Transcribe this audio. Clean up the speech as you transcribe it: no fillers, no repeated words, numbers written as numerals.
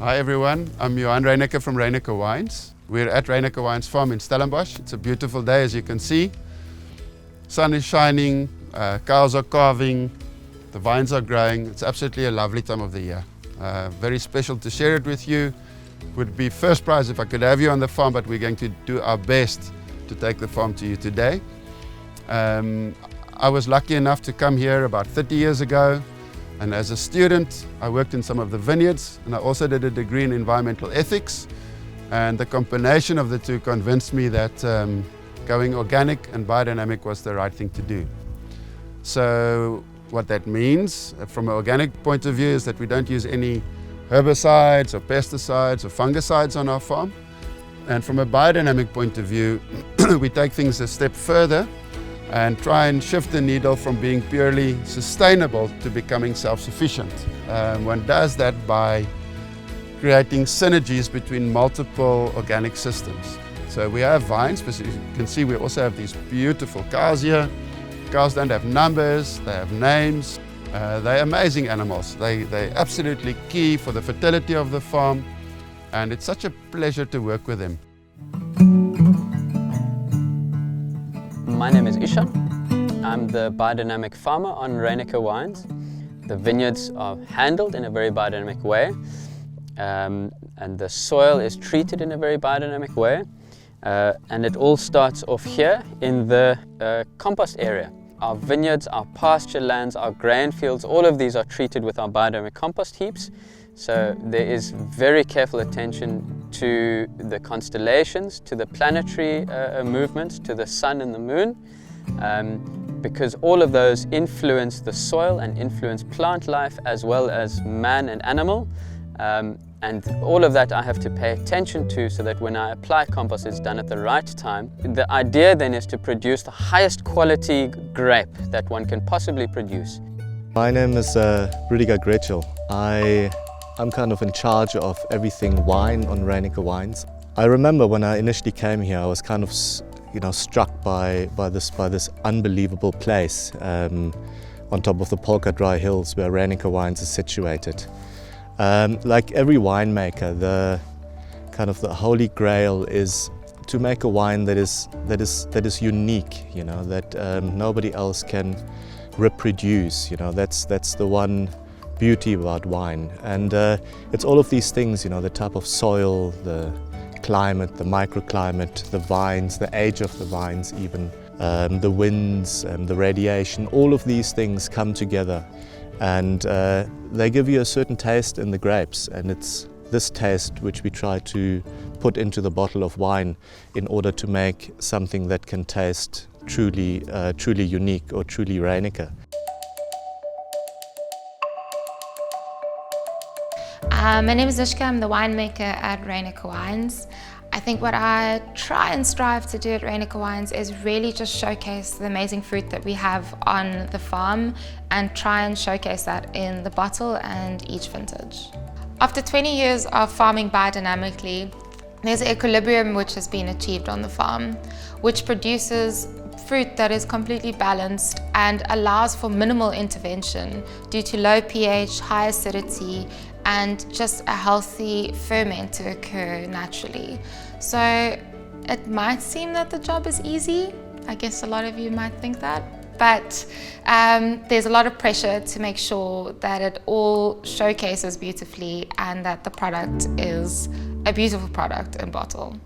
Hi everyone, I'm Reyneke from Reyneke Wines. We're at Reyneke Wines farm in Stellenbosch. It's a beautiful day, as you can see. Sun is shining, cows are calving, the vines are growing. It's absolutely a lovely time of the year. Very special to share it with you. Would be first prize if I could have you on the farm, but we're going to do our best to take the farm to you today. I was lucky enough to come here about 30 years ago, and as a student I worked in some of the vineyards, and I also did a degree in environmental ethics, and the combination of the two convinced me that going organic and biodynamic was the right thing to do. So what that means from an organic point of view is that we don't use any herbicides or pesticides or fungicides on our farm, and from a biodynamic point of view we take things a step further and try and shift the needle from being purely sustainable to becoming self-sufficient. One does that by creating synergies between multiple organic systems. So we have vines, but you can see we also have these beautiful cows here. Cows don't have numbers, they have names. They're amazing animals. They're absolutely key for the fertility of the farm, and it's such a pleasure to work with them. My name is Ishan. I'm the biodynamic farmer on Reyneke Wines. The vineyards are handled in a very biodynamic way, and the soil is treated in a very biodynamic way. And it all starts off here in the compost area. Our vineyards, our pasture lands, our grain fields, all of these are treated with our biodynamic compost heaps. So there is very careful attention to the constellations, to the planetary movements, to the sun and the moon, because all of those influence the soil and influence plant life as well as man and animal. And all of that I have to pay attention to so that when I apply compost it's done at the right time. The idea then is to produce the highest quality grape that one can possibly produce. My name is Reyneke Organic. I'm kind of in charge of everything wine on Reyneke Wines. I remember when I initially came here I was kind of struck by this unbelievable place on top of the Polka Dry Hills where Reyneke Wines is situated. Like every winemaker, the holy grail is to make a wine that is unique, that nobody else can reproduce. That's the one beauty about wine, and it's all of these things. The type of soil, the climate, the microclimate, the vines, the age of the vines, even the winds, the radiation. All of these things come together, and they give you a certain taste in the grapes, and it's this taste which we try to put into the bottle of wine in order to make something that can taste truly unique or truly Reyneke. My name is Ishka. I'm the winemaker at Reyneke Wines. I think what I try and strive to do at Reyneke Wines is really just showcase the amazing fruit that we have on the farm and try and showcase that in the bottle and each vintage. After 20 years of farming biodynamically, there's an equilibrium which has been achieved on the farm, which produces fruit that is completely balanced and allows for minimal intervention due to low pH, high acidity, and just a healthy ferment to occur naturally. So it might seem that the job is easy. I guess a lot of you might think that, but there's a lot of pressure to make sure that it all showcases beautifully and that the product is a beautiful product in bottle.